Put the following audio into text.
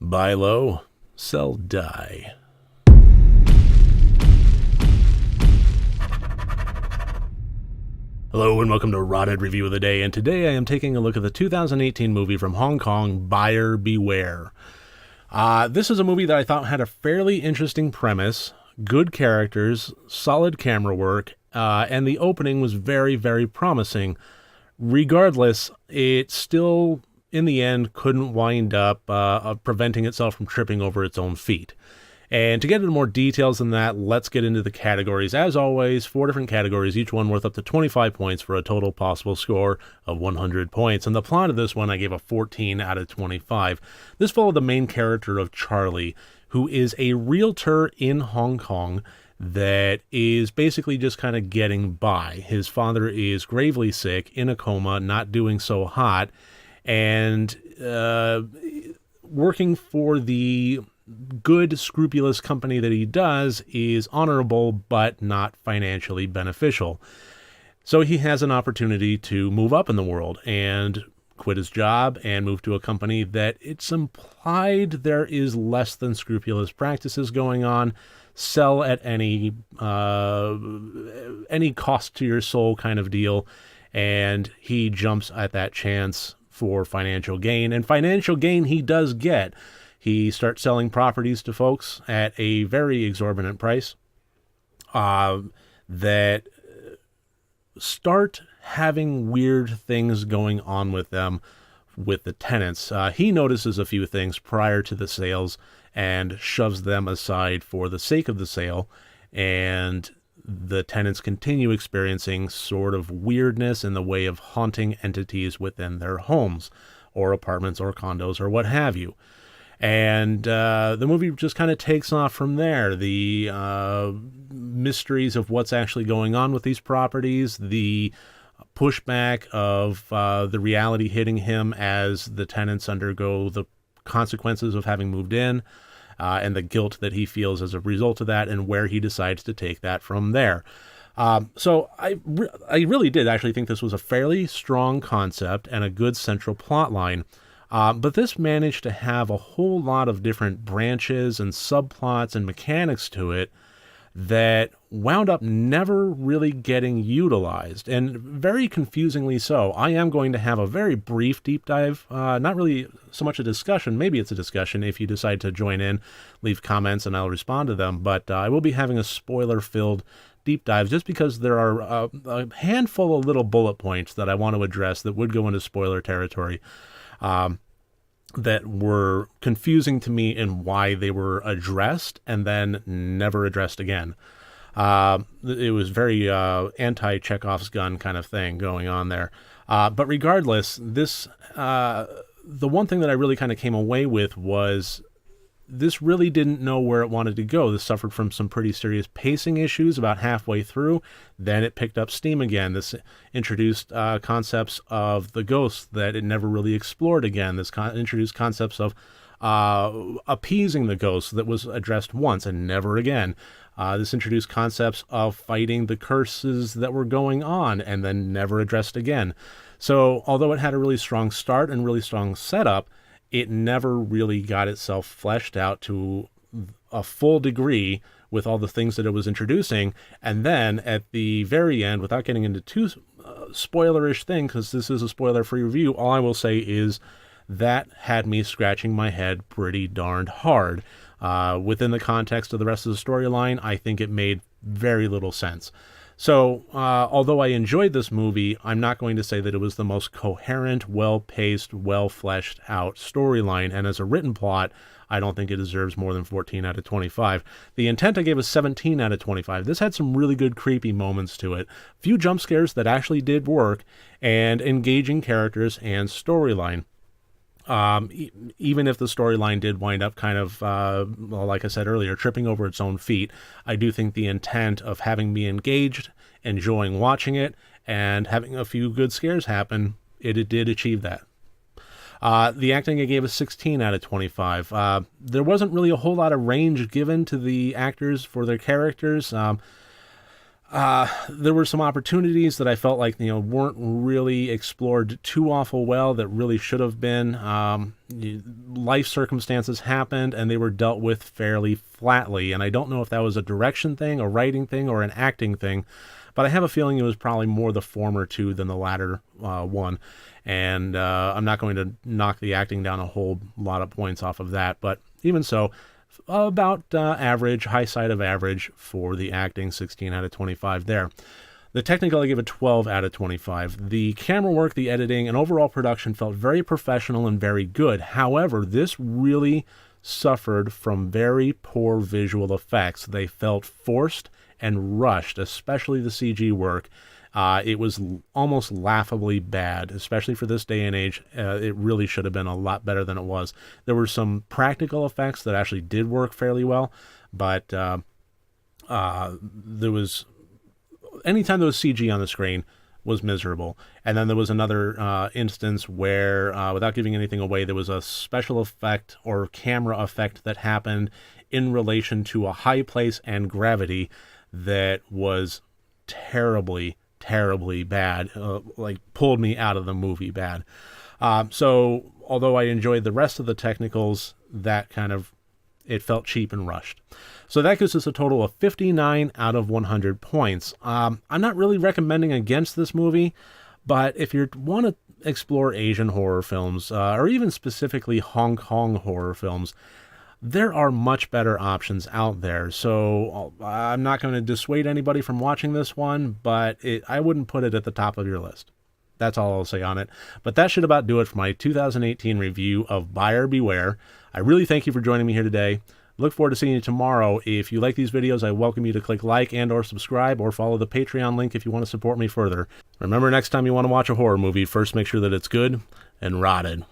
Buy low, sell die. Hello and welcome to Rotted Review of the Day, and today I am taking a look at the 2018 movie from Hong Kong, Buyer Beware. This is a movie that I thought had a fairly interesting premise, good characters, solid camera work, and the opening was very, very promising. Regardless, it still, in the end, couldn't wind up preventing itself from tripping over its own feet. And to get into more details than that, let's get into the categories. As always, 4 different categories, each one worth up to 25 points for a total possible score of 100 points. And the plot of this one, I gave a 14 out of 25. This followed the main character of Charlie, who is a realtor in Hong Kong that is basically just kind of getting by. His father is gravely sick, in a coma, not doing so hot, and working for the good, scrupulous company that he does is honorable but not financially beneficial. So he has an opportunity to move up in the world and quit his job and move to a company that it's implied there is less than scrupulous practices going on, sell at any cost to your soul kind of deal, and he jumps at that chance for financial gain, and financial gain he does get. He starts selling properties to folks at a very exorbitant price that start having weird things going on with them, with the tenants. He notices a few things prior to the sales and shoves them aside for the sake of the sale, and the tenants continue experiencing sort of weirdness in the way of haunting entities within their homes or apartments or condos or what have you. And the movie just kind of takes off from there. The mysteries of what's actually going on with these properties, the pushback of the reality hitting him as the tenants undergo the consequences of having moved in, and the guilt that he feels as a result of that, and where he decides to take that from there. So I really did actually think this was a fairly strong concept and a good central plot line. But this managed to have a whole lot of different branches and subplots and mechanics to it that wound up never really getting utilized, and very confusingly so. I am going to have a very brief deep dive, not really so much a discussion, maybe it's a discussion if you decide to join in, leave comments and I'll respond to them, but I will be having a spoiler-filled deep dive just because there are a handful of little bullet points that I want to address that would go into spoiler territory. That were confusing to me in why they were addressed and then never addressed again. It was very anti-Chekhov's gun kind of thing going on there. But regardless, this the one thing that I really kind of came away with was this really didn't know where it wanted to go. This suffered from some pretty serious pacing issues about halfway through. Then it picked up steam again. This introduced concepts of the ghosts that it never really explored again. This introduced concepts of appeasing the ghosts that was addressed once and never again. This introduced concepts of fighting the curses that were going on and then never addressed again. So although it had a really strong start and really strong setup, it never really got itself fleshed out to a full degree with all the things that it was introducing. And then at the very end, without getting into too spoilerish thing, because this is a spoiler-free review, all I will say is that had me scratching my head pretty darned hard. Within the context of the rest of the storyline, I think it made very little sense. So, although I enjoyed this movie, I'm not going to say that it was the most coherent, well-paced, well-fleshed out storyline, and as a written plot, I don't think it deserves more than 14 out of 25. The Intent I gave a 17 out of 25. This had some really good creepy moments to it, few jump scares that actually did work, and engaging characters and storyline. Even if the storyline did wind up kind of, well, like I said earlier, tripping over its own feet, I do think the intent of having me engaged, enjoying watching it, and having a few good scares happen, it did achieve that. The acting I gave a 16 out of 25. There wasn't really a whole lot of range given to the actors for their characters. There were some opportunities that I felt like, weren't really explored too awful well that really should have been. Life circumstances happened and they were dealt with fairly flatly. And I don't know if that was a direction thing, a writing thing, or an acting thing, but I have a feeling it was probably more the former two than the latter one. And I'm not going to knock the acting down a whole lot of points off of that, but even so, about average, high side of average for the acting, 16 out of 25 there. The technical, I give a 12 out of 25. The camera work, the editing, and overall production felt very professional and very good. However, this really suffered from very poor visual effects. They felt forced and rushed, especially the CG work. It was almost laughably bad, especially for this day and age. It really should have been a lot better than it was. There were some practical effects that actually did work fairly well, but there was anytime there was CG on the screen was miserable. And then there was another instance where, without giving anything away, there was a special effect or camera effect that happened in relation to a high place and gravity that was terribly bad, like pulled me out of the movie bad. So although I enjoyed the rest of the technicals, it felt cheap and rushed. So that gives us a total of 59 out of 100 points. I'm not really recommending against this movie, but if you want to explore Asian horror films, or even specifically Hong Kong horror films, there are much better options out there. So I'm not going to dissuade anybody from watching this one, but I wouldn't put it at the top of your list. That's all I'll say on it. But that should about do it for my 2018 review of Buyer Beware. I really thank you for joining me here today. Look forward to seeing you tomorrow. If you like these videos, I welcome you to click like and or subscribe, or follow the Patreon link if you want to support me further. Remember, next time you want to watch a horror movie, first make sure that it's good and rotted.